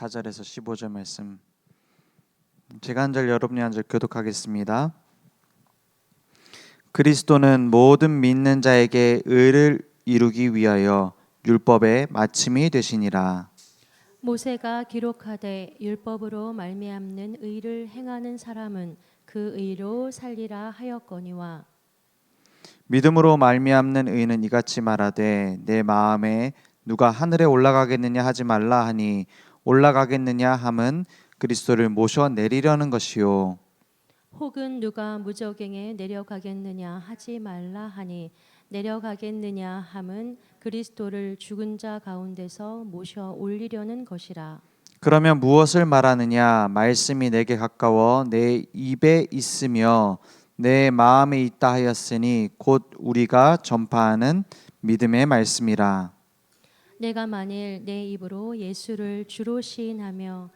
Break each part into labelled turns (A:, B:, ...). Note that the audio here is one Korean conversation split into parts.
A: 4절에서 15절 말씀, 제가 한 절 여러분이 한 절 교독하겠습니다. 그리스도는 모든 믿는 자에게 의를 이루기 위하여 율법의 마침이 되시니라.
B: 모세가 기록하되 율법으로 말미암는 의를 행하는 사람은 그 의로 살리라 하였거니와
A: 믿음으로 말미암는 의는 이같이 말하되 내 마음에 누가 하늘에 올라가겠느냐 하지 말라 하니 올라가겠느냐 함은 그리스도를 모셔 내리려는 것이요,
B: 혹은 누가 무저갱에 내려가겠느냐 하지 말라 하니 내려가겠느냐 함은 그리스도를 죽은 자 가운데서 모셔 올리려는 것이라.
A: 그러면 무엇을 말하느냐? 말씀이 내게 가까워 내 입에 있으며 내 마음에 있다 하였으니 곧 우리가 전파하는 믿음의 말씀이라.
B: 내가 만일 내 입으로 예수를 주로 시인하며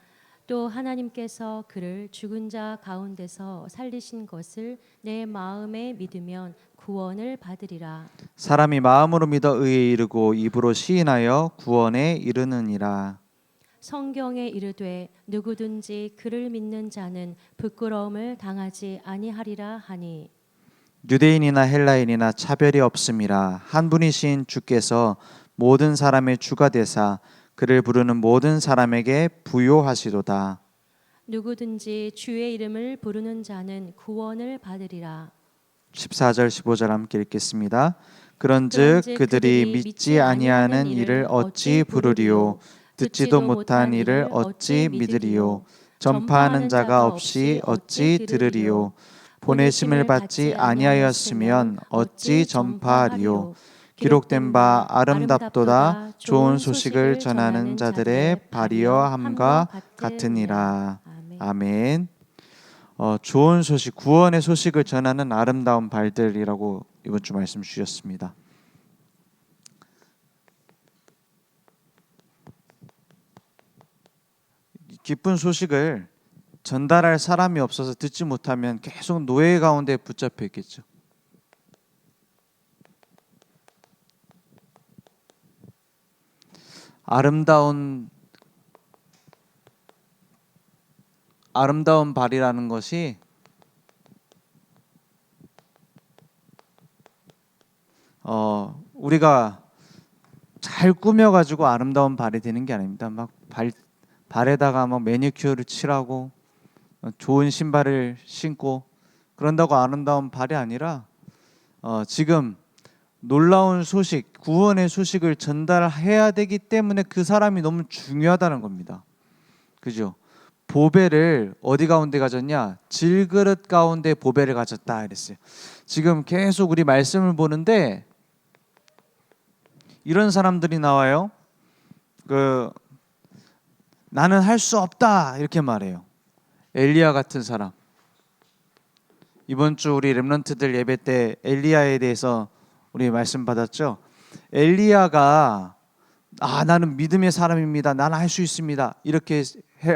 B: 또 하나님께서 그를 죽은 자 가운데서 살리신 것을 내 마음에 믿으면 구원을 받으리라.
A: 사람이 마음으로 믿어 의에 이르고 입으로 시인하여 구원에 이르느니라.
B: 성경에 이르되 누구든지 그를 믿는 자는 부끄러움을 당하지 아니하리라 하니
A: 유대인이나 헬라인이나 차별이 없음이라. 한 분이신 주께서 모든 사람의 주가 되사 그를 부르는 모든 사람에게 부요하시도다.
B: 누구든지 주의 이름을 부르는 자는 구원을 받으리라.
A: 14절 15절 함께 읽겠습니다. 그런즉 그들이 믿지 아니하는 이를 어찌 부르리요? 듣지도 못한 이를 어찌 믿으리요? 전파하는 자가 없이 어찌 들으리요? 보내심을 받지 아니하였으면 어찌 전파하리요? 기록된 바 아름답도다 좋은 소식을 전하는 자들의 발이여 함과 같으니라. 아멘. 좋은 소식, 구원의 소식을 전하는 아름다운 발들이라고 이번 주 말씀 주셨습니다. 기쁜 소식을 전달할 사람이 없어서 듣지 못하면 계속 노예 가운데 붙잡혀 있겠죠. 아름다운 발이라는 것이 우리가 잘 꾸며가지고 아름다운 발이 되는 게 아닙니다. 막 발에다가 막 매니큐어를 칠하고 좋은 신발을 신고 그런다고 아름다운 발이 아니라 지금 놀라운 소식, 구원의 소식을 전달해야 되기 때문에 그 사람이 너무 중요하다는 겁니다. 그죠? 보배를 어디 가운데 가졌냐? 질그릇 가운데 보배를 가졌다 이랬어요. 지금 계속 우리 말씀을 보는데 이런 사람들이 나와요. 나는 할 수 없다 이렇게 말해요. 엘리야 같은 사람. 이번 주 우리 렘넌트들 예배 때 엘리야에 대해서 우리 말씀 받았죠. 엘리야가 나는 믿음의 사람입니다. 나는 할 수 있습니다. 이렇게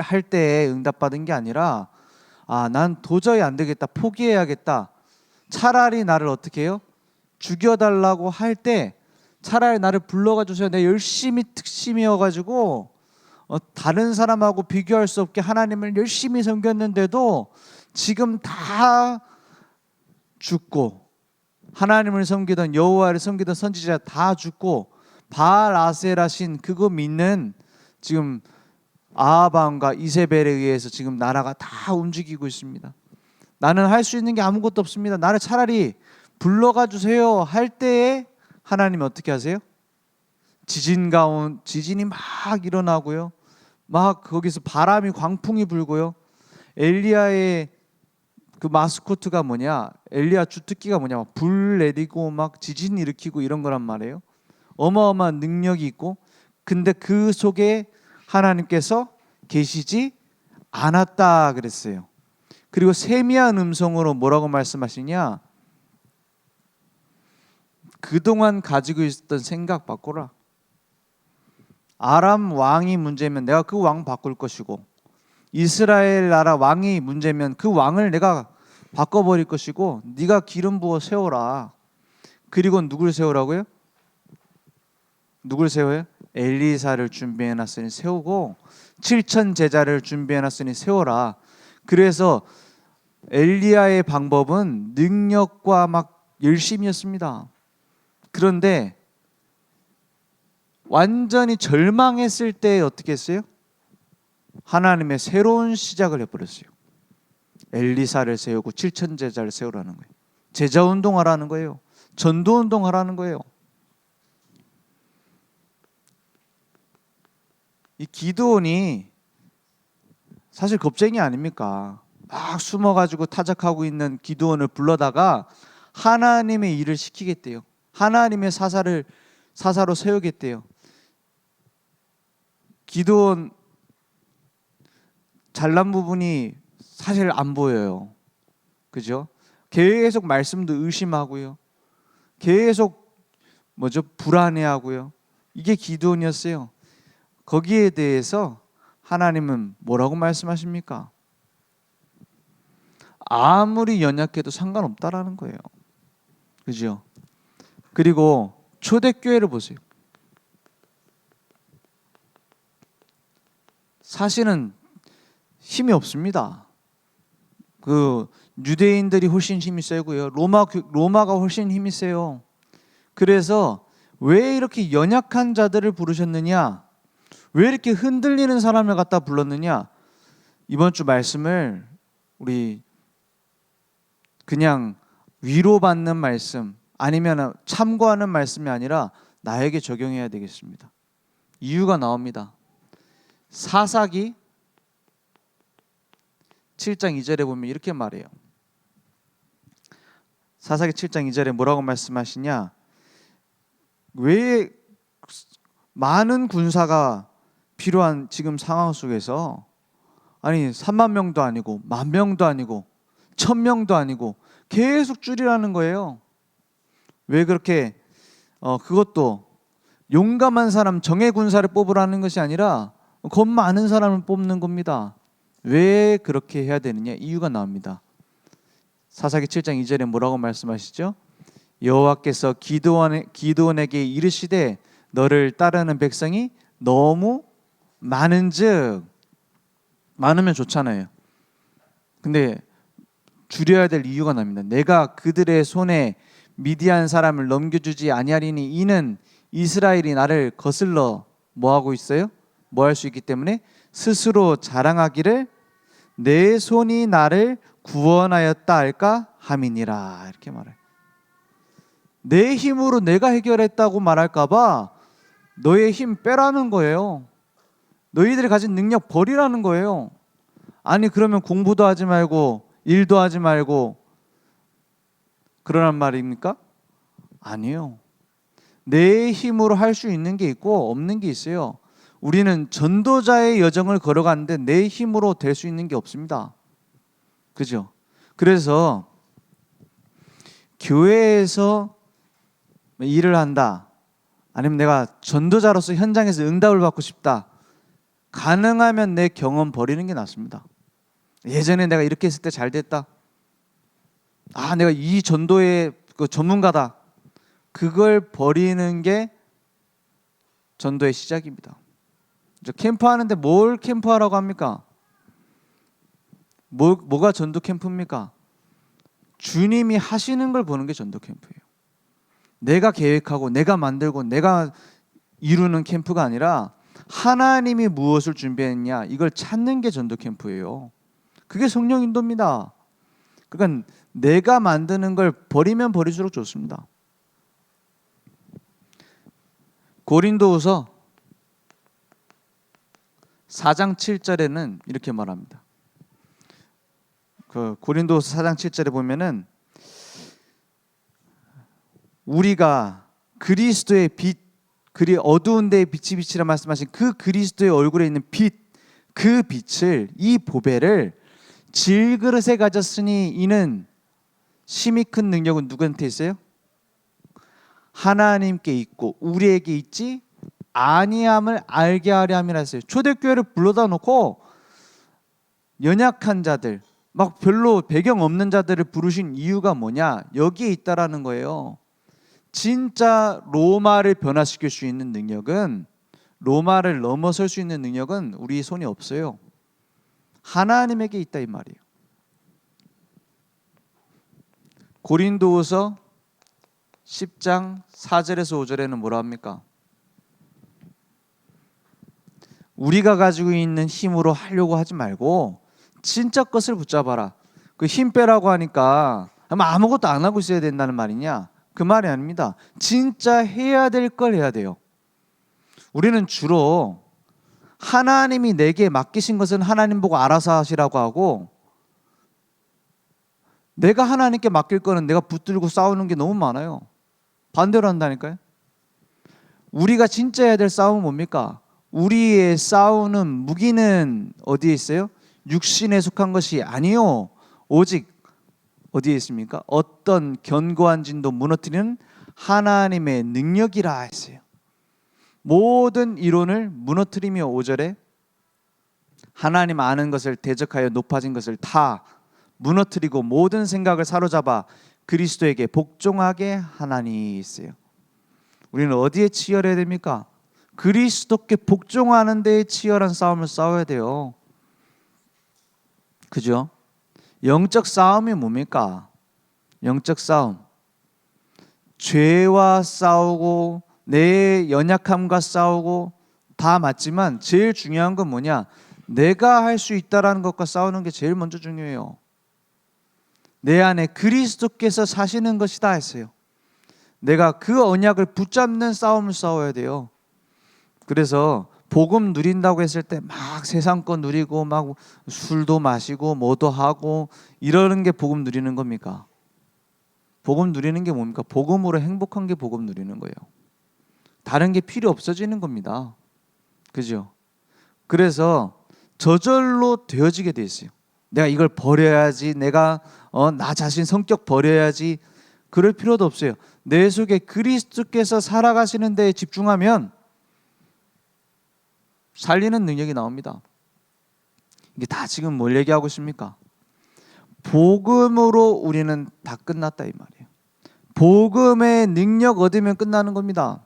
A: 할 때 응답받은 게 아니라 난 도저히 안 되겠다. 포기해야겠다. 차라리 나를 어떻게 해요? 죽여달라고 할 때 차라리 나를 불러가 주세요. 내가 열심히 특심이어가지고 다른 사람하고 비교할 수 없게 하나님을 열심히 섬겼는데도 지금 다 죽고 하나님을 섬기던 여호와를 섬기던 선지자 다 죽고 바알 아세라신 그거 믿는 지금 아하방과 이세벨에 의해서 지금 나라가 다 움직이고 있습니다. 나는 할 수 있는 게 아무것도 없습니다. 나를 차라리 불러가 주세요 할 때에 하나님이 어떻게 하세요? 지진이 막 일어나고요. 막 거기서 바람이 광풍이 불고요. 엘리야의 그 마스코트가 뭐냐? 엘리야 주특기가 뭐냐? 불 내리고 막 지진 일으키고 이런 거란 말이에요. 어마어마한 능력이 있고 근데 그 속에 하나님께서 계시지 않았다 그랬어요. 그리고 세미한 음성으로 뭐라고 말씀하시냐? 그동안 가지고 있었던 생각 바꿔라. 아람 왕이 문제면 내가 그 왕 바꿀 것이고 이스라엘 나라 왕이 문제면 그 왕을 내가 바꿔버릴 것이고 네가 기름 부어 세워라. 그리고 누굴 세우라고요? 누굴 세워요? 엘리사를 준비해놨으니 세우고 7천 제자를 준비해놨으니 세워라. 그래서 엘리야의 방법은 능력과 막 열심이었습니다. 그런데 완전히 절망했을 때 어떻게 했어요? 하나님의 새로운 시작을 해버렸어요. 엘리사를 세우고 7천 제자를 세우라는 거예요. 제자 운동하라는 거예요. 전도 운동하라는 거예요. 이 기드온이 사실 겁쟁이 아닙니까? 막 숨어가지고 타작하고 있는 기드온을 불러다가 하나님의 일을 시키겠대요. 하나님의 사사로 세우겠대요. 기드온 잘난 부분이 사실 안 보여요. 그죠? 계속 말씀도 의심하고요. 계속 불안해하고요. 이게 기드온이었어요. 거기에 대해서 하나님은 뭐라고 말씀하십니까? 아무리 연약해도 상관없다라는 거예요. 그죠? 그리고 초대교회를 보세요. 사실은 힘이 없습니다. 유대인들이 훨씬 힘이 세고요. 로마가 훨씬 힘이 세요. 그래서 왜 이렇게 연약한 자들을 부르셨느냐? 왜 이렇게 흔들리는 사람을 갖다 불렀느냐? 이번 주 말씀을 우리 그냥 위로받는 말씀 아니면 참고하는 말씀이 아니라 나에게 적용해야 되겠습니다. 이유가 나옵니다. 사사기 7장 2절에 보면 이렇게 말해요. 사사기 7장 2절에 뭐라고 말씀하시냐? 왜 많은 군사가 필요한 지금 상황 속에서 3만 명도 아니고 10,000명도 아니고 1,000명도 아니고 계속 줄이라는 거예요. 왜 그렇게 그것도 용감한 사람 정예 군사를 뽑으라는 것이 아니라 겁 많은 사람을 뽑는 겁니다. 왜 그렇게 해야 되느냐? 이유가 나옵니다. 사사기 7장 2절에 뭐라고 말씀하시죠? 여호와께서 기드온에게 이르시되 너를 따르는 백성이 너무 많은즉, 많으면 좋잖아요. 근데 줄여야 될 이유가 납니다. 내가 그들의 손에 미디안 사람을 넘겨주지 아니하리니 이는 이스라엘이 나를 거슬러 뭐하고 있어요? 뭐 할 수 있기 때문에 스스로 자랑하기를 내 손이 나를 구원하였다 할까 함이니라. 이렇게 말해요. 내 힘으로 내가 해결했다고 말할까 봐 너의 힘 빼라는 거예요. 너희들이 가진 능력 버리라는 거예요. 그러면 공부도 하지 말고 일도 하지 말고 그러란 말입니까? 아니에요. 내 힘으로 할 수 있는 게 있고 없는 게 있어요. 우리는 전도자의 여정을 걸어가는데 내 힘으로 될 수 있는 게 없습니다. 그죠? 그래서 교회에서 일을 한다, 아니면 내가 전도자로서 현장에서 응답을 받고 싶다, 가능하면 내 경험 버리는 게 낫습니다. 예전에 내가 이렇게 했을 때 잘 됐다, 내가 이 전도의 전문가다, 그걸 버리는 게 전도의 시작입니다. 캠프하는데 뭘 캠프하라고 합니까? 뭐가 전도 캠프입니까? 주님이 하시는 걸 보는 게 전도 캠프예요. 내가 계획하고 내가 만들고 내가 이루는 캠프가 아니라 하나님이 무엇을 준비했냐, 이걸 찾는 게 전도 캠프예요. 그게 성령 인도입니다. 그러니까 내가 만드는 걸 버리면 버릴수록 좋습니다. 고린도후서 4장 7절에는 이렇게 말합니다. 고린도후서 4장 7절에 보면은 우리가 그리스도의 빛, 그리 어두운 데에 빛이 비치라 말씀하신 그 그리스도의 얼굴에 있는 빛, 그 빛을, 이 보배를 질그릇에 가졌으니 이는 심히 큰 능력은 누구한테 있어요? 하나님께 있고 우리에게 있지 아니함을 알게 하려 함이라 했어요. 초대교회를 불러다 놓고 연약한 자들, 막 별로 배경 없는 자들을 부르신 이유가 뭐냐? 여기에 있다라는 거예요. 진짜 로마를 변화시킬 수 있는 능력은 로마를 넘어설 수 있는 능력은 우리 손에 없어요. 하나님에게 있다 이 말이에요. 고린도후서 10장 4절에서 5절에는 뭐라 합니까? 우리가 가지고 있는 힘으로 하려고 하지 말고 진짜 것을 붙잡아라. 그 힘 빼라고 하니까 아무것도 안 하고 있어야 된다는 말이냐? 그 말이 아닙니다. 진짜 해야 될 걸 해야 돼요. 우리는 주로 하나님이 내게 맡기신 것은 하나님 보고 알아서 하시라고 하고, 내가 하나님께 맡길 거는 내가 붙들고 싸우는 게 너무 많아요. 반대로 한다니까요. 우리가 진짜 해야 될 싸움은 뭡니까? 우리의 싸우는 무기는 어디에 있어요? 육신에 속한 것이 아니요, 오직 어디에 있습니까? 어떤 견고한 진도 무너뜨리는 하나님의 능력이라 했어요. 모든 이론을 무너뜨리며 5절에 하나님 아는 것을 대적하여 높아진 것을 다 무너뜨리고 모든 생각을 사로잡아 그리스도에게 복종하게 하나니 있어요. 우리는 어디에 치열해야 됩니까? 그리스도께 복종하는 데에 치열한 싸움을 싸워야 돼요. 그죠? 영적 싸움이 뭡니까? 영적 싸움. 죄와 싸우고 내 연약함과 싸우고 다 맞지만 제일 중요한 건 뭐냐? 내가 할 수 있다라는 것과 싸우는 게 제일 먼저 중요해요. 내 안에 그리스도께서 사시는 것이다 했어요. 내가 그 언약을 붙잡는 싸움을 싸워야 돼요. 그래서 복음 누린다고 했을 때 막 세상 거 누리고 막 술도 마시고 뭐도 하고 이러는 게 복음 누리는 겁니까? 복음 누리는 게 뭡니까? 복음으로 행복한 게 복음 누리는 거예요. 다른 게 필요 없어지는 겁니다. 그죠? 그래서 저절로 되어지게 돼 있어요. 내가 이걸 버려야지, 내가 나 자신 성격 버려야지, 그럴 필요도 없어요. 내 속에 그리스도께서 살아가시는 데에 집중하면 살리는 능력이 나옵니다. 이게 다 지금 뭘 얘기하고 있습니까? 복음으로 우리는 다 끝났다 이 말이에요. 복음의 능력 얻으면 끝나는 겁니다.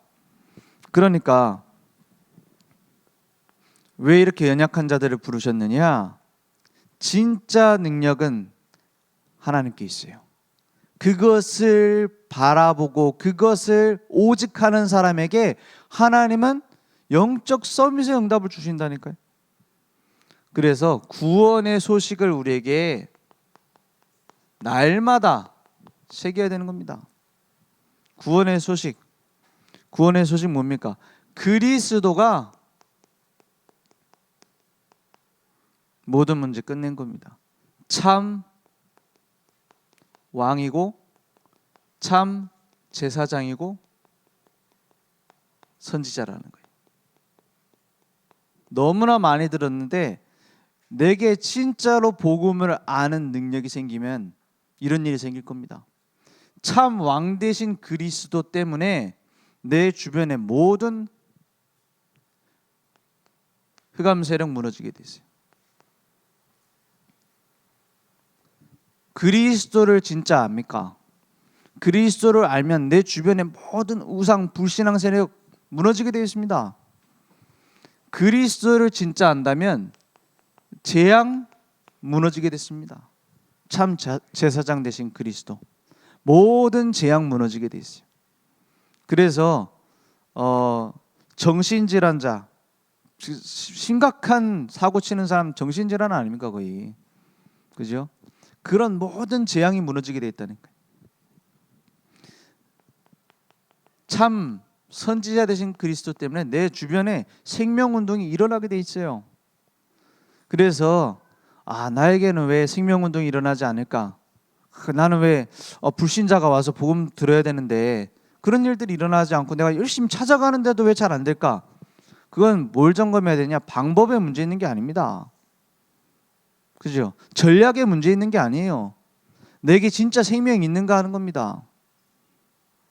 A: 그러니까 왜 이렇게 연약한 자들을 부르셨느냐? 진짜 능력은 하나님께 있어요. 그것을 바라보고 그것을 오직 하는 사람에게 하나님은 영적 서밋의 응답을 주신다니까요. 그래서 구원의 소식을 우리에게 날마다 새겨야 되는 겁니다. 구원의 소식. 구원의 소식 뭡니까? 그리스도가 모든 문제 끝낸 겁니다. 참 왕이고 참 제사장이고 선지자라는 거예요. 너무나 많이 들었는데 내게 진짜로 복음을 아는 능력이 생기면 이런 일이 생길 겁니다. 참 왕 되신 그리스도 때문에 내 주변의 모든 흑암 세력 무너지게 됐어요. 그리스도를 진짜 압니까? 그리스도를 알면 내 주변의 모든 우상 불신앙 세력 무너지게 되어 있습니다. 그리스도를 진짜 안다면 재앙 무너지게 됐습니다. 참 제사장 되신 그리스도, 모든 재앙 무너지게 돼 있어요. 그래서 정신질환자, 심각한 사고 치는 사람 정신질환 아닙니까 거의, 그죠? 그런 모든 재앙이 무너지게 돼 있다니까요. 참 선지자 되신 그리스도 때문에 내 주변에 생명운동이 일어나게 돼 있어요. 그래서 나에게는 왜 생명운동이 일어나지 않을까? 나는 왜 불신자가 와서 복음 들어야 되는데 그런 일들이 일어나지 않고 내가 열심히 찾아가는데도 왜 잘 안 될까? 그건 뭘 점검해야 되냐? 방법에 문제 있는 게 아닙니다. 그죠? 전략에 문제 있는 게 아니에요. 내게 진짜 생명이 있는가 하는 겁니다.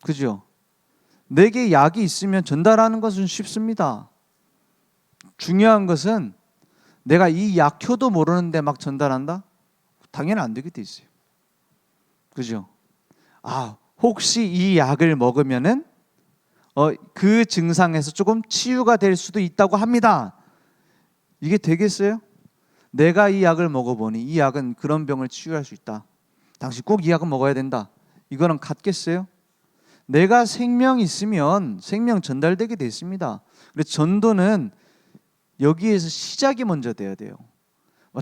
A: 그죠? 내게 약이 있으면 전달하는 것은 쉽습니다. 중요한 것은 내가 이 약효도 모르는데 막 전달한다? 당연히 안 되게 돼 있어요. 그죠? 혹시 이 약을 먹으면은 그 증상에서 조금 치유가 될 수도 있다고 합니다. 이게 되겠어요? 내가 이 약을 먹어보니 이 약은 그런 병을 치유할 수 있다. 당신 꼭 이 약은 먹어야 된다. 이거는 같겠어요? 내가 생명이 있으면 생명 전달되게 돼 있습니다. 그래서 전도는 여기에서 시작이 먼저 돼야 돼요.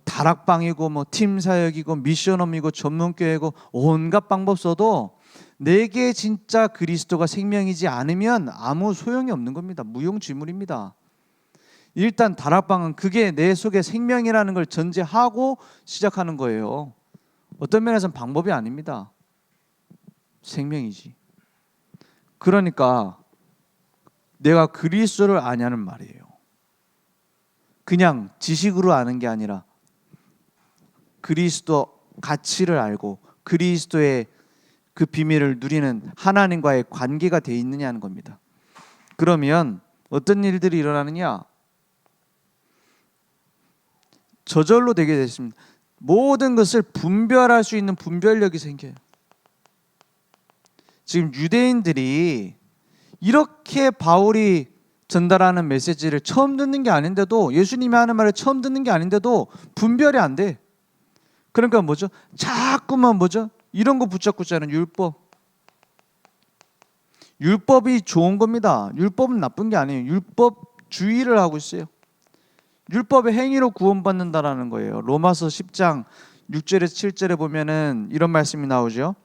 A: 다락방이고 팀 사역이고 미션홈이고 전문교회고 온갖 방법 써도 내게 진짜 그리스도가 생명이지 않으면 아무 소용이 없는 겁니다. 무용지물입니다. 일단 다락방은 그게 내 속에 생명이라는 걸 전제하고 시작하는 거예요. 어떤 면에서는 방법이 아닙니다. 생명이지. 그러니까 내가 그리스도를 아냐는 말이에요. 그냥 지식으로 아는 게 아니라 그리스도 가치를 알고 그리스도의 그 비밀을 누리는 하나님과의 관계가 돼 있느냐는 겁니다. 그러면 어떤 일들이 일어나느냐? 저절로 되게 됐습니다. 모든 것을 분별할 수 있는 분별력이 생겨요. 지금 유대인들이 이렇게 바울이 전달하는 메시지를 처음 듣는 게 아닌데도, 예수님이 하는 말을 처음 듣는 게 아닌데도 분별이 안 돼. 그러니까 뭐죠? 자꾸만 뭐죠? 이런 거 붙잡고 있잖아요. 율법. 율법이 좋은 겁니다. 율법은 나쁜 게 아니에요. 율법주의를 하고 있어요. 율법의 행위로 구원받는다라는 거예요. 로마서 10장 6절에서 7절에 보면은 이런 말씀이 나오죠.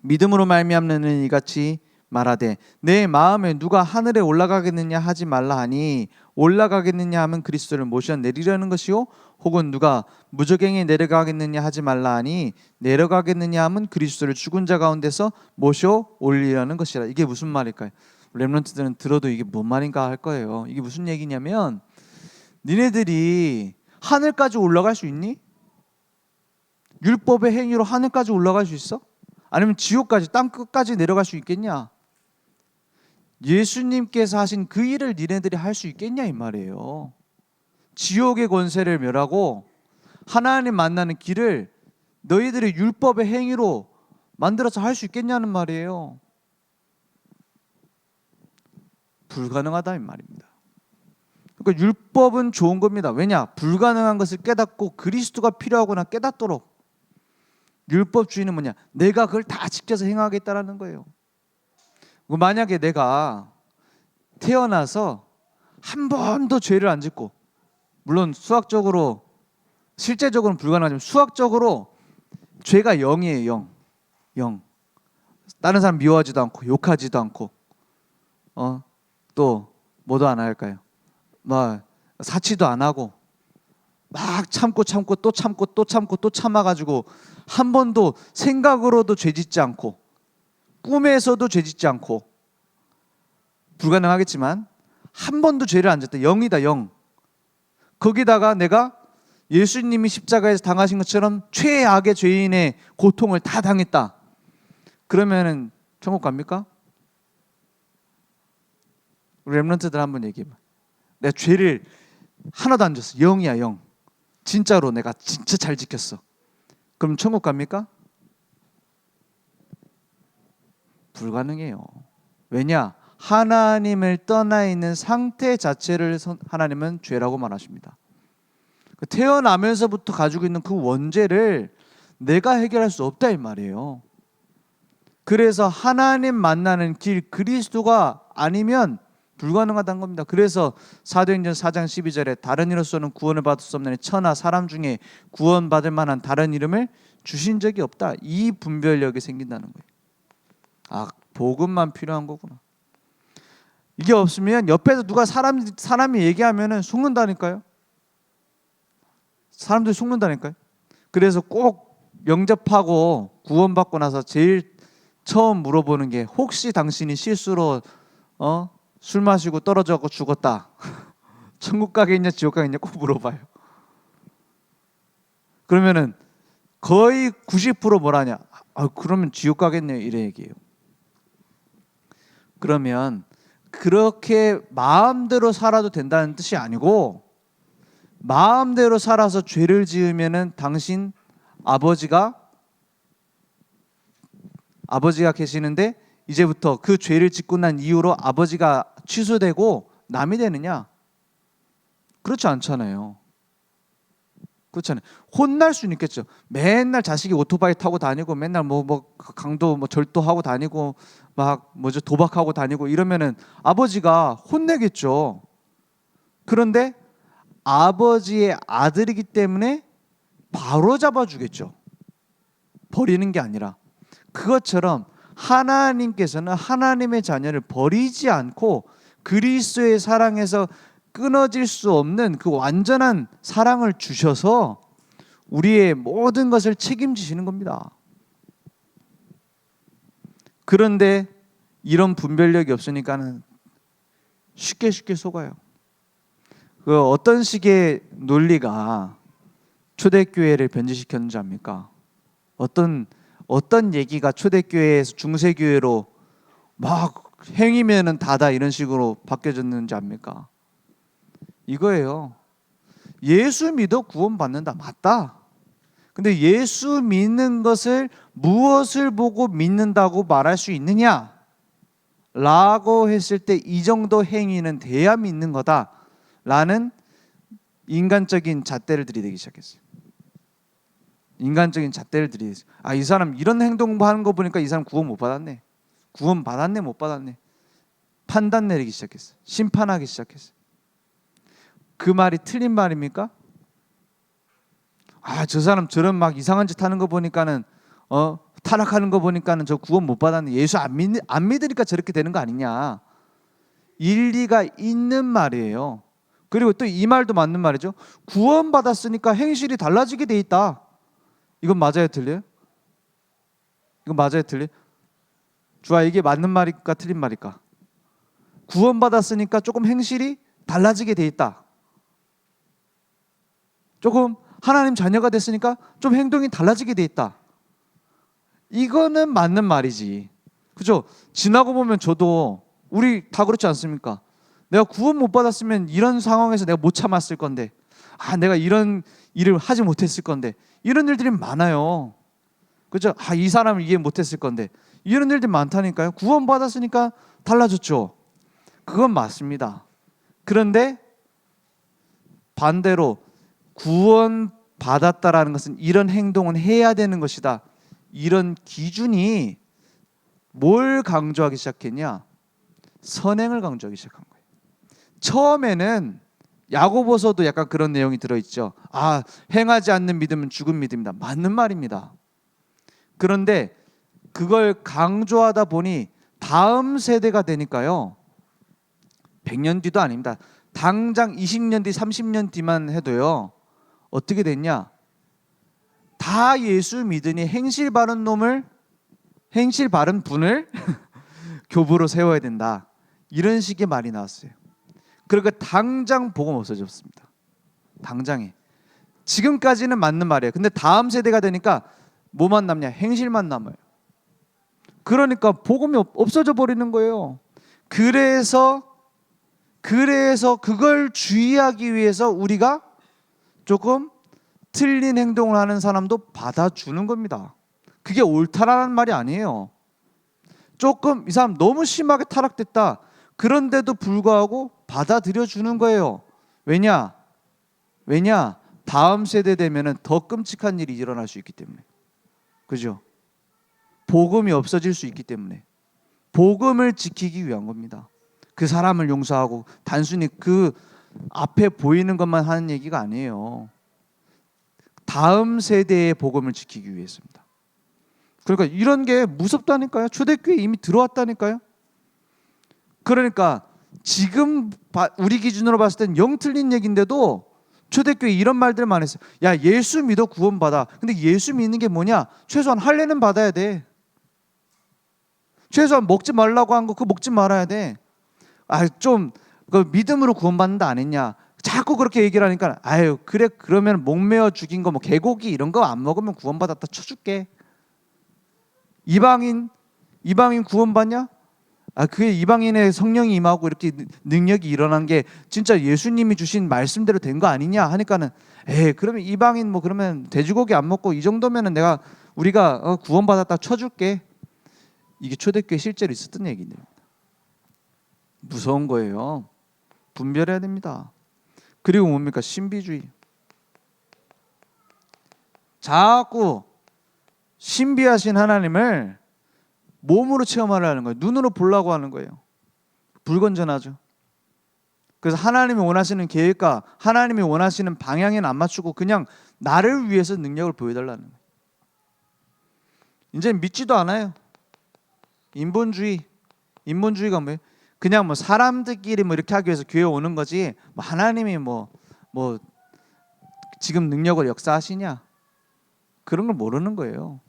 A: 믿음으로 말미암는 이같이 말하되 내 마음에 누가 하늘에 올라가겠느냐 하지 말라 하니 올라가겠느냐 하면 그리스도를 모셔 내리려는 것이요 혹은 누가 무저갱에 내려가겠느냐 하지 말라 하니 내려가겠느냐 하면 그리스도를 죽은 자 가운데서 모셔 올리려는 것이라. 이게 무슨 말일까요? 렘넌트들은 들어도 이게 뭔 말인가 할 거예요. 이게 무슨 얘기냐면 니네들이 하늘까지 올라갈 수 있니? 율법의 행위로 하늘까지 올라갈 수 있어? 아니면 지옥까지 땅 끝까지 내려갈 수 있겠냐? 예수님께서 하신 그 일을 니네들이 할 수 있겠냐 이 말이에요. 지옥의 권세를 멸하고 하나님 만나는 길을 너희들의 율법의 행위로 만들어서 할 수 있겠냐는 말이에요. 불가능하다 이 말입니다. 그러니까 율법은 좋은 겁니다. 왜냐? 불가능한 것을 깨닫고 그리스도가 필요하구나 깨닫도록. 율법주의는 뭐냐? 내가 그걸 다 지켜서 행하겠다라는 거예요. 만약에 내가 태어나서 한 번도 죄를 안 짓고, 물론 수학적으로 실제적으로는 불가능하지만 수학적으로 죄가 0이에요. 0. 다른 사람 미워하지도 않고 욕하지도 않고 또 뭐도 안 할까요? 막 사치도 안 하고 막 참고 또 참고 또 참고 또 참아가지고 한 번도 생각으로도 죄 짓지 않고 꿈에서도 죄 짓지 않고, 불가능하겠지만 한 번도 죄를 안 졌다. 0이다 0. 거기다가 내가 예수님이 십자가에서 당하신 것처럼 최악의 죄인의 고통을 다 당했다. 그러면은 천국 갑니까? 우리 렘넌트들 한번 얘기해봐. 내가 죄를 하나도 안 졌어. 0이야 0. 진짜로 내가 진짜 잘 지켰어. 그럼 천국 갑니까? 불가능해요. 왜냐? 하나님을 떠나 있는 상태 자체를 하나님은 죄라고 말하십니다. 태어나면서부터 가지고 있는 그 원죄를 내가 해결할 수 없다 이 말이에요. 그래서 하나님 만나는 길 그리스도가 아니면 불가능하다는 겁니다. 그래서 사도행전 4장 12절에 다른 이로서는 구원을 받을 수 없는 천하 사람 중에 구원받을 만한 다른 이름을 주신 적이 없다. 이 분별력이 생긴다는 거예요. 아, 복음만 필요한 거구나. 이게 없으면 옆에서 누가 사람이 얘기하면은 속는다니까요. 사람들이 속는다니까요. 그래서 꼭 영접하고 구원받고 나서 제일 처음 물어보는 게 혹시 당신이 실수로 술 마시고 떨어져갖고 죽었다. 천국 가겠냐 지옥 가겠냐 꼭 물어봐요. 그러면은 거의 90% 뭐라냐? 그러면 지옥 가겠네 이래 얘기해요. 그러면 그렇게 마음대로 살아도 된다는 뜻이 아니고, 마음대로 살아서 죄를 지으면은 당신 아버지가 계시는데 이제부터 그 죄를 짓고 난 이후로 아버지가 취소되고 남이 되느냐? 그렇지 않잖아요. 그렇잖아요. 혼날 수는 있겠죠. 맨날 자식이 오토바이 타고 다니고 맨날 뭐 강도 뭐 절도하고 다니고 막 뭐죠 도박하고 다니고 이러면은 아버지가 혼내겠죠. 그런데 아버지의 아들이기 때문에 바로 잡아주겠죠. 버리는 게 아니라. 그것처럼 하나님께서는 하나님의 자녀를 버리지 않고 그리스도의 사랑에서 끊어질 수 없는 그 완전한 사랑을 주셔서 우리의 모든 것을 책임지시는 겁니다. 그런데 이런 분별력이 없으니까는 쉽게 속아요. 그 어떤 식의 논리가 초대교회를 변질시켰는지 압니까? 어떤 얘기가 초대교회에서 중세교회로 막 행위면은 다다 이런 식으로 바뀌어졌는지 압니까? 이거예요. 예수 믿어 구원받는다. 맞다. 근데 예수 믿는 것을 무엇을 보고 믿는다고 말할 수 있느냐? 라고 했을 때 이 정도 행위는 돼야 믿는 거다. 라는 인간적인 잣대를 들이대기 시작했어요. 인간적인 잣대를 들이대서 이 사람 이런 행동 하는 거 보니까 이 사람 구원 못 받았네. 구원 받았네 못 받았네. 판단 내리기 시작했어요. 심판하기 시작했어요. 그 말이 틀린 말입니까? 저 사람 저런 막 이상한 짓 하는 거 보니까는 타락하는 거 보니까는 저 구원 못 받았네. 예수 안 믿으니까 저렇게 되는 거 아니냐. 일리가 있는 말이에요. 그리고 또 이 말도 맞는 말이죠. 구원 받았으니까 행실이 달라지게 돼 있다. 이건 맞아요, 틀려요? 이건 맞아요, 틀려요? 주아, 이게 맞는 말일까 틀린 말일까? 구원 받았으니까 조금 행실이 달라지게 돼 있다. 조금 하나님 자녀가 됐으니까 좀 행동이 달라지게 돼 있다. 이거는 맞는 말이지. 그죠? 지나고 보면 저도 우리 다 그렇지 않습니까? 내가 구원 못 받았으면 이런 상황에서 내가 못 참았을 건데, 내가 이런 일을 하지 못했을 건데, 이런 일들이 많아요. 그죠? 이 사람을 이해 못했을 건데, 이런 일들이 많다니까요. 구원 받았으니까 달라졌죠. 그건 맞습니다. 그런데 반대로 구원 받았다라는 것은 이런 행동은 해야 되는 것이다. 이런 기준이 뭘 강조하기 시작했냐? 선행을 강조하기 시작한 거예요. 처음에는 야고보서도 약간 그런 내용이 들어있죠. 행하지 않는 믿음은 죽은 믿음이다. 맞는 말입니다. 그런데 그걸 강조하다 보니 다음 세대가 되니까요. 100년 뒤도 아닙니다. 당장 20년 뒤, 30년 뒤만 해도요. 어떻게 됐냐? 다 예수 믿으니 행실 바른 분을 교부로 세워야 된다. 이런 식의 말이 나왔어요. 그러니까 당장 복음 없어졌습니다. 당장에. 지금까지는 맞는 말이에요. 근데 다음 세대가 되니까 뭐만 남냐? 행실만 남아요. 그러니까 복음이 없어져 버리는 거예요. 그래서 그걸 주의하기 위해서 우리가 조금 틀린 행동을 하는 사람도 받아주는 겁니다. 그게 옳다라는 말이 아니에요. 조금 이 사람 너무 심하게 타락됐다. 그런데도 불구하고 받아들여 주는 거예요. 왜냐? 다음 세대 되면은 더 끔찍한 일이 일어날 수 있기 때문에. 그죠? 복음이 없어질 수 있기 때문에. 복음을 지키기 위한 겁니다. 그 사람을 용서하고 단순히 그 앞에 보이는 것만 하는 얘기가 아니에요. 다음 세대의 복음을 지키기 위해서입니다. 그러니까 이런 게 무섭다니까요. 초대교회에 이미 들어왔다니까요. 그러니까 지금 우리 기준으로 봤을 땐 영 틀린 얘기인데도 초대교회 이런 말들 많이 했어요. 야, 예수 믿어 구원받아. 근데 예수 믿는 게 뭐냐? 최소한 할례는 받아야 돼. 최소한 먹지 말라고 한 거 그거 먹지 말아야 돼. 좀 그 믿음으로 구원받는다 안 했냐? 자꾸 그렇게 얘기를 하니까 그래 그러면 목매어 죽인 거 뭐 개고기 이런 거 안 먹으면 구원받았다 쳐줄게. 이방인 구원받냐? 그게 이방인의 성령이 임하고 이렇게 능력이 일어난 게 진짜 예수님이 주신 말씀대로 된 거 아니냐 하니까는 그러면 이방인 뭐 그러면 돼지고기 안 먹고 이 정도면은 우리가 구원받았다 쳐줄게. 이게 초대교회에 실제로 있었던 얘기입니다. 무서운 거예요. 분별해야 됩니다. 그리고 뭡니까? 신비주의. 자꾸 신비하신 하나님을 몸으로 체험하려는 거예요. 눈으로 보려고 하는 거예요. 불건전하죠. 그래서 하나님이 원하시는 계획과 하나님이 원하시는 방향에는 안 맞추고 그냥 나를 위해서 능력을 보여달라는 거예요. 이제 믿지도 않아요. 인본주의가 뭐예요? 그냥 뭐 사람들끼리 뭐 이렇게 하기 위해서 교회 오는 거지. 뭐 하나님이 뭐 지금 능력을 역사하시냐? 그런 걸 모르는 거예요.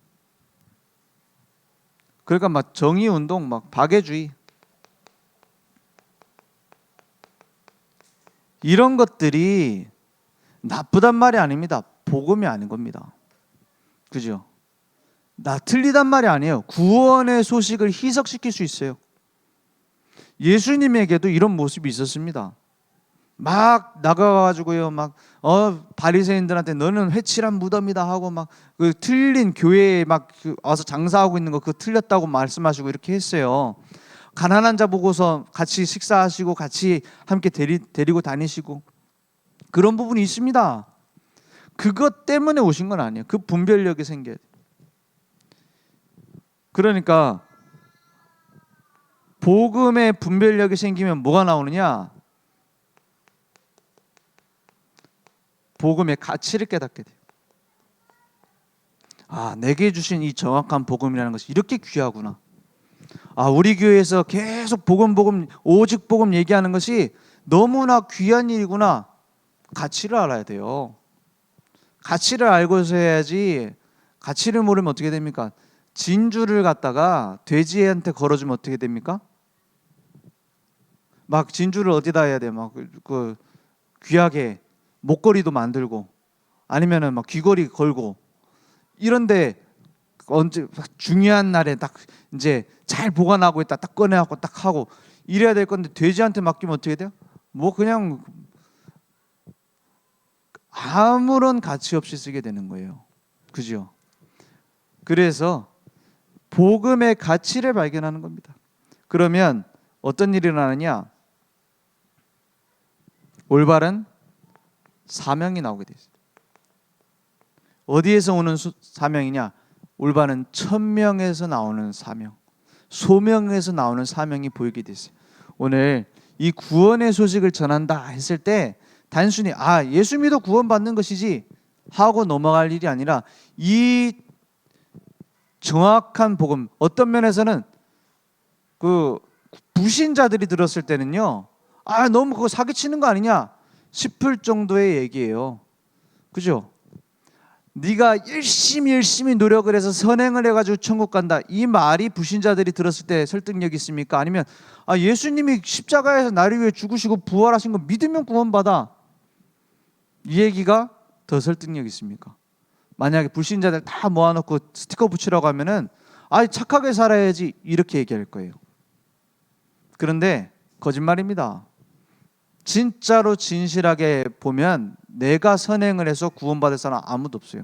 A: 그러니까 막 정의 운동, 막 박애주의 이런 것들이 나쁘단 말이 아닙니다. 복음이 아닌 겁니다. 그죠? 나 틀리단 말이 아니에요. 구원의 소식을 희석시킬 수 있어요. 예수님에게도 이런 모습이 있었습니다. 막 나가가지고요, 막 바리새인들한테 너는 회칠한 무덤이다 하고 막 그 틀린 교회에 막 와서 장사하고 있는 거 그거 틀렸다고 말씀하시고 이렇게 했어요. 가난한 자 보고서 같이 식사하시고 같이 함께 데리고 다니시고 그런 부분이 있습니다. 그것 때문에 오신 건 아니에요. 그 분별력이 생겨야 돼요. 그러니까 복음의 분별력이 생기면 뭐가 나오느냐? 복음의 가치를 깨닫게 돼요. 아, 내게 주신 이 정확한 복음이라는 것이 이렇게 귀하구나. 아, 우리 교회에서 계속 복음 오직 복음 얘기하는 것이 너무나 귀한 일이구나. 가치를 알아야 돼요. 가치를 알고서 해야지. 가치를 모르면 어떻게 됩니까? 진주를 갖다가 돼지한테 걸어주면 어떻게 됩니까? 막 진주를 어디다 해야 돼? 막 그 귀하게 목걸이도 만들고 아니면은 막 귀걸이 걸고 이런데 언제 중요한 날에 딱 이제 잘 보관하고 있다 딱 꺼내갖고 딱 하고 이래야 될 건데 돼지한테 맡기면 어떻게 돼요? 뭐 그냥 아무런 가치 없이 쓰게 되는 거예요. 그죠? 그래서 복음의 가치를 발견하는 겁니다. 그러면 어떤 일이 일어나느냐? 올바른 사명이 나오게 되어 있어요. 어디에서 오는 사명이냐? 올바른 천명에서 나오는 사명, 소명에서 나오는 사명이 보이게 됐어요. 오늘 이 구원의 소식을 전한다 했을 때 단순히 예수 믿어 구원받는 것이지 하고 넘어갈 일이 아니라 이 정확한 복음, 어떤 면에서는 그 불신자들이 들었을 때는요, 너무 그거 사기치는 거 아니냐 싶을 정도의 얘기예요. 그죠? 네가 열심히 노력을 해서 선행을 해가지고 천국 간다, 이 말이 불신자들이 들었을 때 설득력이 있습니까? 아니면 예수님이 십자가에서 나를 위해 죽으시고 부활하신 거 믿으면 구원받아, 이 얘기가 더 설득력이 있습니까? 만약에 불신자들 다 모아놓고 스티커 붙이라고 하면은 착하게 살아야지 이렇게 얘기할 거예요. 그런데 거짓말입니다. 진짜로 진실하게 보면 내가 선행을 해서 구원받을 사람 아무도 없어요.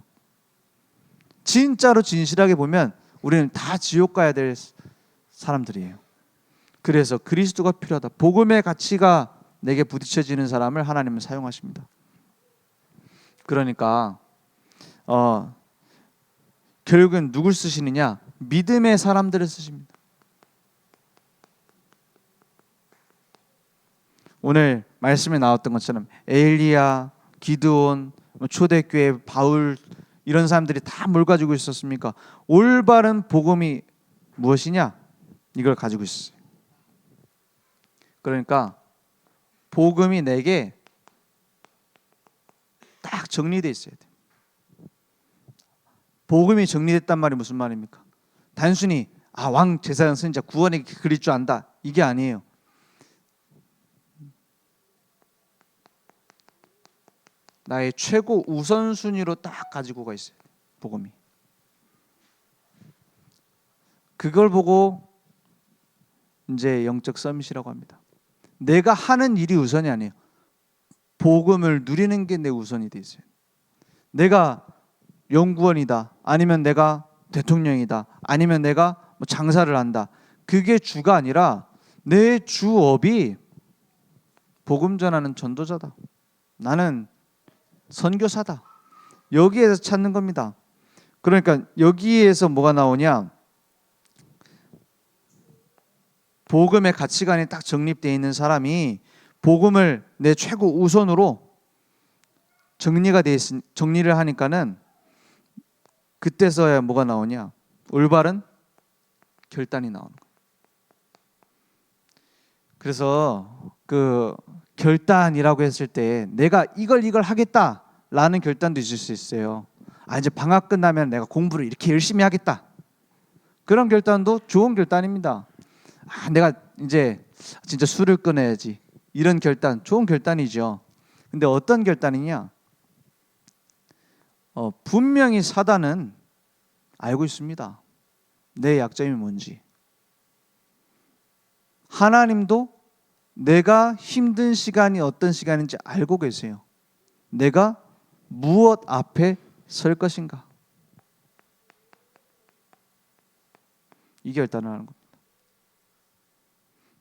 A: 진짜로 진실하게 보면 우리는 다 지옥 가야 될 사람들이에요. 그래서 그리스도가 필요하다. 복음의 가치가 내게 부딪혀지는 사람을 하나님은 사용하십니다. 그러니까 결국은 누굴 쓰시느냐? 믿음의 사람들을 쓰십니다. 오늘 말씀에 나왔던 것처럼 엘리야, 기드온, 초대교회 바울 이런 사람들이 다 뭘 가지고 있었습니까? 올바른 복음이 무엇이냐? 이걸 가지고 있었어요. 그러니까 복음이 내게 딱 정리되어 있어야 돼. 복음이 정리됐단 말이 무슨 말입니까? 단순히 왕, 제사장, 선지자, 구원에 그릴 줄 안다, 이게 아니에요. 나의 최고 우선순위로 딱 가지고 가 있어요. 복음이. 그걸 보고 이제 영적 서밋이라고 합니다. 내가 하는 일이 우선이 아니에요. 복음을 누리는 게 내 우선이 돼 있어요. 내가 연구원이다, 아니면 내가 대통령이다, 아니면 내가 뭐 장사를 한다. 그게 주가 아니라 내 주업이 복음 전하는 전도자다. 나는 선교사다. 여기에서 찾는 겁니다. 그러니까 여기에서 뭐가 나오냐? 복음의 가치관이 딱 정립되어 있는 사람이 복음을 내 최고 우선으로 정리를 하니까는 그때서야 뭐가 나오냐? 올바른 결단이 나오는 거예요. 그래서 그 결단이라고 했을 때 내가 이걸 하겠다라는 결단도 있을 수 있어요. 이제 방학 끝나면 내가 공부를 이렇게 열심히 하겠다. 그런 결단도 좋은 결단입니다. 내가 이제 진짜 술을 끊어야지. 이런 결단 좋은 결단이죠. 근데 어떤 결단이냐? 분명히 사단은 알고 있습니다. 내 약점이 뭔지. 하나님도 내가 힘든 시간이 어떤 시간인지 알고 계세요. 내가 무엇 앞에 설 것인가. 이 결단을 하는 겁니다.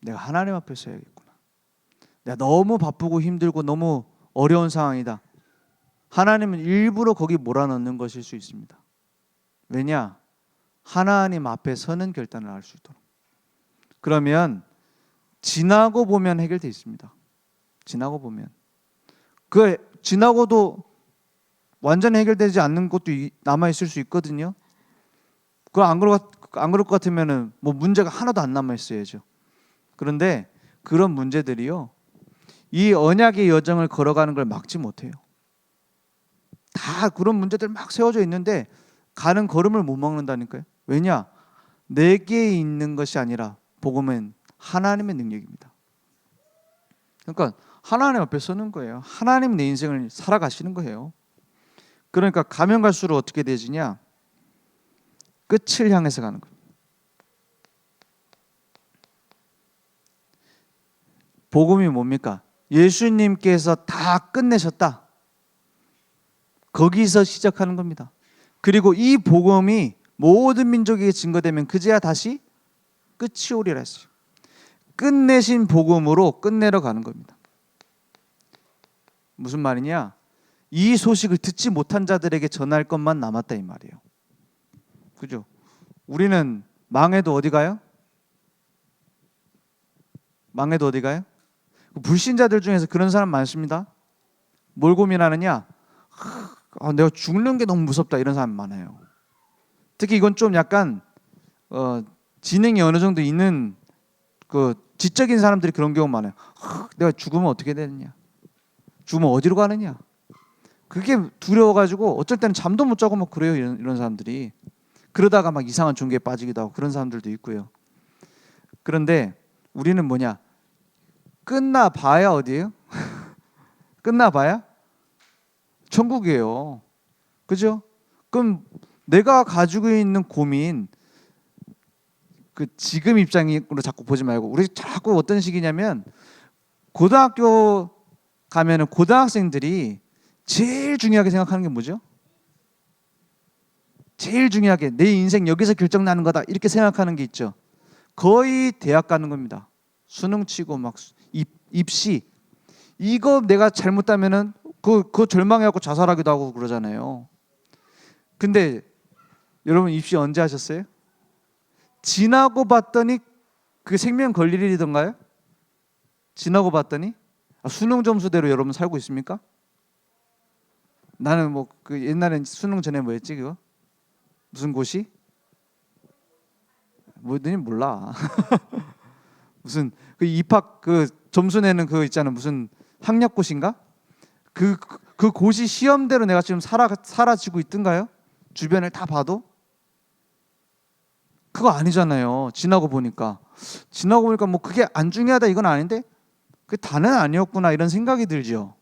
A: 내가 하나님 앞에 서야겠구나. 내가 너무 바쁘고 힘들고 너무 어려운 상황이다. 하나님은 일부러 거기 몰아넣는 것일 수 있습니다. 왜냐? 하나님 앞에 서는 결단을 할 수 있도록. 그러면 지나고 보면 해결되어 있습니다. 지나고 보면. 지나고도 완전히 해결되지 않는 것도 남아있을 수 있거든요. 안 그럴 것 같으면 뭐 문제가 하나도 안 남아있어야죠. 그런데 그런 문제들이요, 이 언약의 여정을 걸어가는 걸 막지 못해요. 다 그런 문제들 막 세워져 있는데 가는 걸음을 못 막는다니까요. 왜냐? 내게 있는 것이 아니라 복음은 하나님의 능력입니다. 그러니까 하나님 앞에 서는 거예요. 하나님 내 인생을 살아가시는 거예요. 그러니까 가면 갈수록 어떻게 되지냐? 끝을 향해서 가는 거예요. 복음이 뭡니까? 예수님께서 다 끝내셨다. 거기서 시작하는 겁니다. 그리고 이 복음이 모든 민족에게 증거되면 그제야 다시 끝이 오리라 했어요. 끝내신 복음으로 끝내러 가는 겁니다. 무슨 말이냐? 이 소식을 듣지 못한 자들에게 전할 것만 남았다 이 말이에요. 그죠? 우리는 망해도 어디 가요? 망해도 어디 가요? 불신자들 중에서 그런 사람 많습니다. 뭘 고민하느냐? 내가 죽는 게 너무 무섭다 이런 사람 많아요. 특히 이건 좀 약간 지능이 어느 정도 있는 그 지적인 사람들이 그런 경우 많아요. 내가 죽으면 어떻게 되느냐? 죽으면 어디로 가느냐? 그게 두려워가지고 어쩔 때는 잠도 못 자고 막 그래요. 이런 사람들이. 그러다가 막 이상한 종교에 빠지기도 하고 그런 사람들도 있고요. 그런데 우리는 뭐냐? 끝나봐야 어디예요? 끝나봐야 천국이에요. 그죠? 그럼 내가 가지고 있는 고민, 그 지금 입장으로 자꾸 보지 말고, 우리 자꾸 어떤 식이냐면 고등학교 가면은 고등학생들이 제일 중요하게 생각하는 게 뭐죠? 제일 중요하게 내 인생 여기서 결정나는 거다 이렇게 생각하는 게 있죠. 거의 대학 가는 겁니다. 수능 치고 막 입시, 이거 내가 잘못하면은 그거 절망해갖고 자살하기도 하고 그러잖아요. 근데 여러분 입시 언제 하셨어요? 지나고 봤더니 그게 생명 걸릴 일이던가요? 지나고 봤더니 수능 점수대로 여러분 살고 있습니까? 나는 뭐 그 옛날엔 수능 전에 뭐였지 그거? 무슨 고시? 뭐든지 몰라. 무슨 그 입학 그 점수 내는 그거 있잖아. 무슨 학력고시인가? 그 고시 시험대로 내가 지금 사라지고 있던가요? 주변을 다 봐도 그거 아니잖아요. 지나고 보니까 뭐 그게 안 중요하다 이건 아닌데 그 다는 아니었구나 이런 생각이 들죠.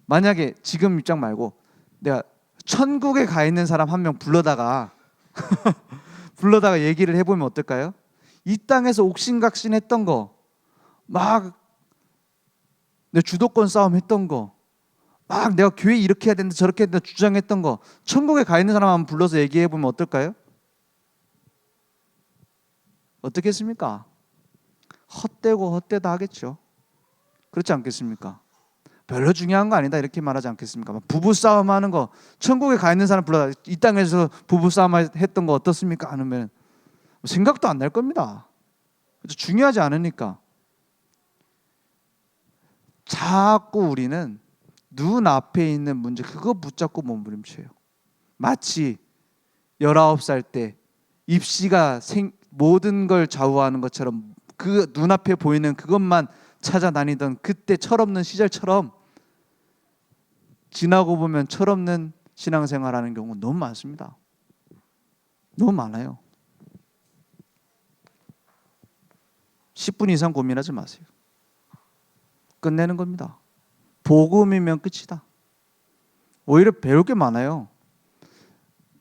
A: 만약에 지금 입장 말고 내가 천국에 가 있는 사람 한 명 불러다가 얘기를 해보면 어떨까요? 이 땅에서 옥신각신했던 거, 막 내 주도권 싸움 했던 거, 막 내가 교회 이렇게 해야 된다 저렇게 해야 된다 주장했던 거, 천국에 가 있는 사람 한번 불러서 얘기해 보면 어떨까요? 어떻겠습니까? 헛되고 헛되다 하겠죠. 그렇지 않겠습니까? 별로 중요한 거 아니다 이렇게 말하지 않겠습니까? 부부 싸움 하는 거 천국에 가 있는 사람 불러 이 땅에서 부부 싸움 했던 거 어떻습니까? 하면 생각도 안 날 겁니다. 중요하지 않으니까. 자꾸 우리는 눈앞에 있는 문제 그거 붙잡고 몸부림쳐요. 마치 19살 때 입시가 모든 걸 좌우하는 것처럼 그 눈앞에 보이는 그것만 찾아다니던 그때 철없는 시절처럼 지나고 보면 철없는 신앙생활하는 경우 너무 많습니다. 너무 많아요. 10분 이상 고민하지 마세요. 끝내는 겁니다. 복음이면 끝이다. 오히려 배울 게 많아요.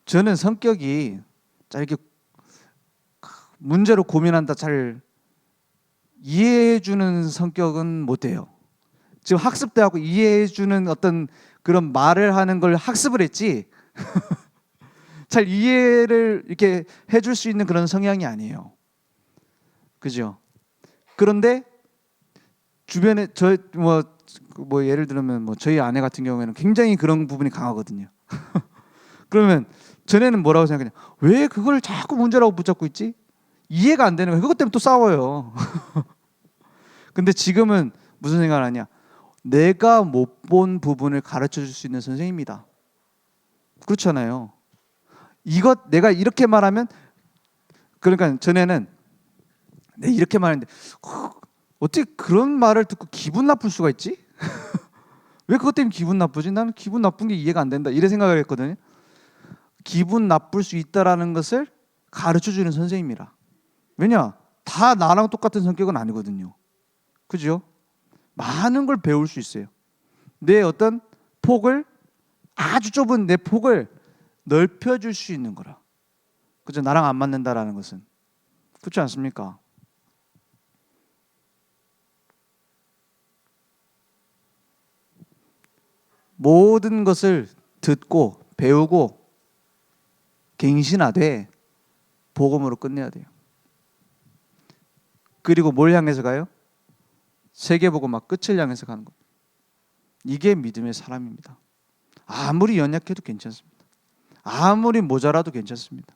A: 저는 성격이 이렇게 문제로 고민한다 잘 이해해주는 성격은 못해요. 지금 학습 때 하고 이해해주는 어떤 그런 말을 하는 걸 학습을 했지 잘 이해를 이렇게 해줄 수 있는 그런 성향이 아니에요. 그죠? 그런데 주변에 뭐 예를 들면 뭐 저희 아내 같은 경우에는 굉장히 그런 부분이 강하거든요. 그러면 전에는 뭐라고 생각했냐? 왜 그걸 자꾸 문제라고 붙잡고 있지? 이해가 안 되는 거예요. 그것 때문에 또 싸워요. 근데 지금은 무슨 생각을 하냐? 내가 못 본 부분을 가르쳐 줄 수 있는 선생님이다. 그렇잖아요. 이것 내가 이렇게 말하면 그러니까 전에는 내가 이렇게 말했는데 어떻게 그런 말을 듣고 기분 나쁠 수가 있지? 왜 그것 때문에 기분 나쁘지? 나는 기분 나쁜 게 이해가 안 된다. 이래 생각을 했거든요. 기분 나쁠 수 있다라는 것을 가르쳐 주는 선생님이라. 왜냐? 다 나랑 똑같은 성격은 아니거든요. 그죠? 많은 걸 배울 수 있어요. 내 어떤 폭을 아주 좁은 내 폭을 넓혀줄 수 있는 거라. 그죠? 나랑 안 맞는다라는 것은 그렇지 않습니까? 모든 것을 듣고 배우고 갱신하되 복음으로 끝내야 돼요. 그리고 뭘 향해서 가요? 세계복음 끝을 향해서 가는 겁니다. 이게 믿음의 사람입니다. 아무리 연약해도 괜찮습니다. 아무리 모자라도 괜찮습니다.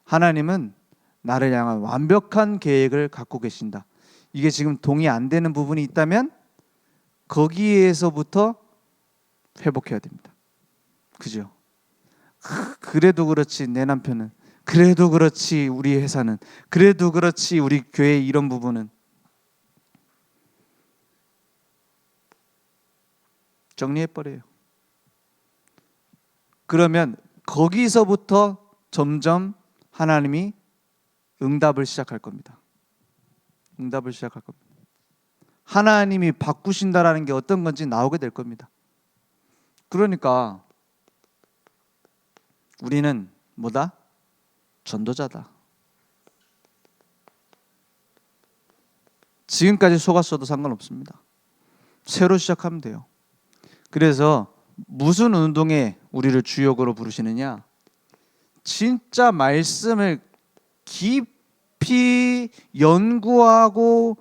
A: 하나님은 나를 향한 완벽한 계획을 갖고 계신다. 이게 지금 동의 안 되는 부분이 있다면 거기에서부터 회복해야 됩니다. 그죠? 그래도 그렇지 내 남편은, 그래도 그렇지 우리 회사는, 그래도 그렇지 우리 교회 이런 부분은 정리해버려요. 그러면 거기서부터 점점 하나님이 응답을 시작할 겁니다. 응답을 시작할 겁니다. 하나님이 바꾸신다라는 게 어떤 건지 나오게 될 겁니다. 그러니까 우리는 뭐다? 전도자다. 지금까지 속았어도 상관없습니다. 새로 시작하면 돼요. 그래서 무슨 운동에 우리를 주역으로 부르시느냐? 진짜 말씀을 깊이 연구하고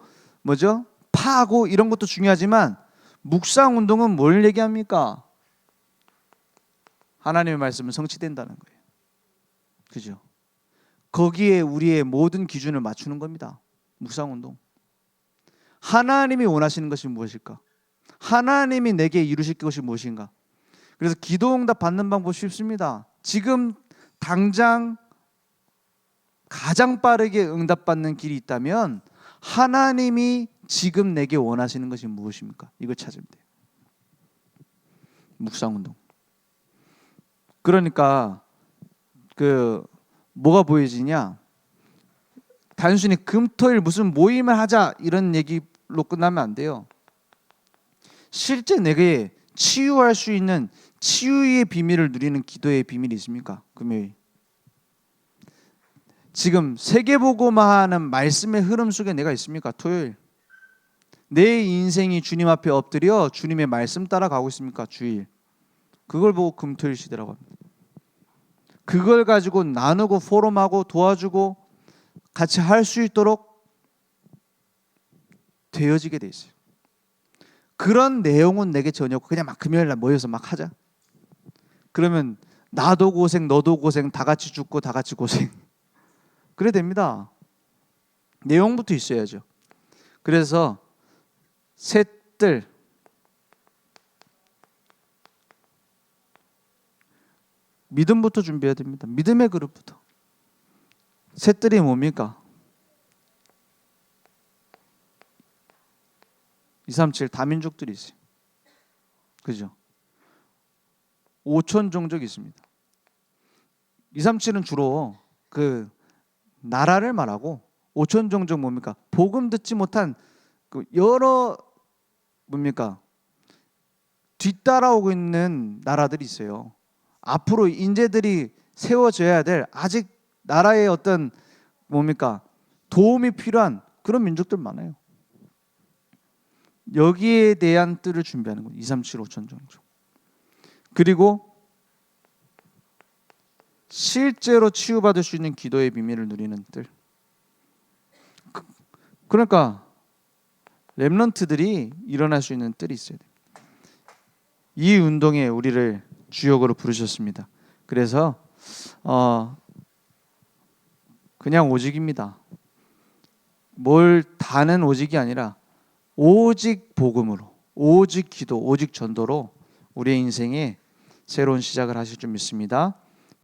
A: 파하고 이런 것도 중요하지만 묵상 운동은 뭘 얘기합니까? 하나님의 말씀은 성취된다는 거예요. 그죠? 거기에 우리의 모든 기준을 맞추는 겁니다. 묵상 운동. 하나님이 원하시는 것이 무엇일까? 하나님이 내게 이루실 것이 무엇인가? 그래서 기도 응답 받는 방법 쉽습니다. 지금 당장 가장 빠르게 응답받는 길이 있다면 하나님이 지금 내게 원하시는 것이 무엇입니까? 이걸 찾으면 돼요. 묵상 운동. 그러니까 뭐가 보여지냐? 단순히 금토일 무슨 모임을 하자 이런 얘기로 끝나면 안 돼요. 실제 내게 치유할 수 있는 치유의 비밀을 누리는 기도의 비밀이 있습니까? 금요일. 지금 세계복음화하는 말씀의 흐름 속에 내가 있습니까? 토요일. 내 인생이 주님 앞에 엎드려 주님의 말씀 따라가고 있습니까? 주일. 그걸 보고 금토일 시대라고 합니다. 그걸 가지고 나누고 포럼하고 도와주고 같이 할 수 있도록 되어지게 돼 있어요. 그런 내용은 내게 전혀 없고 그냥 막 금요일 날 모여서 막 하자. 그러면 나도 고생, 너도 고생, 다 같이 죽고 다 같이 고생. 그래 됩니다. 내용부터 있어야죠. 그래서 셋들 믿음부터 준비해야 됩니다. 믿음의 그릇부터. 셋들이 뭡니까? 237 다민족들이 있어요. 그죠? 5천 종족이 있습니다. 237은 주로 그 나라를 말하고 5천 종족 뭡니까? 복음 듣지 못한 그 여러 뭡니까? 뒤따라오고 있는 나라들이 있어요. 앞으로 인재들이 세워져야 될 아직 나라의 어떤 뭡니까? 도움이 필요한 그런 민족들 많아요. 여기에 대한 뜰을 준비하는 거예요. 2, 3, 7, 5천 종족. 그리고 실제로 치유받을 수 있는 기도의 비밀을 누리는 뜰. 그러니까 렘넌트들이 일어날 수 있는 뜰이 있어야 돼요. 이 운동에 우리를 주역으로 부르셨습니다. 그래서 그냥 오직입니다. 뭘 다는 오직이 아니라 오직 복음으로, 오직 기도, 오직 전도로 우리의 인생에 새로운 시작을 하실 줄 믿습니다.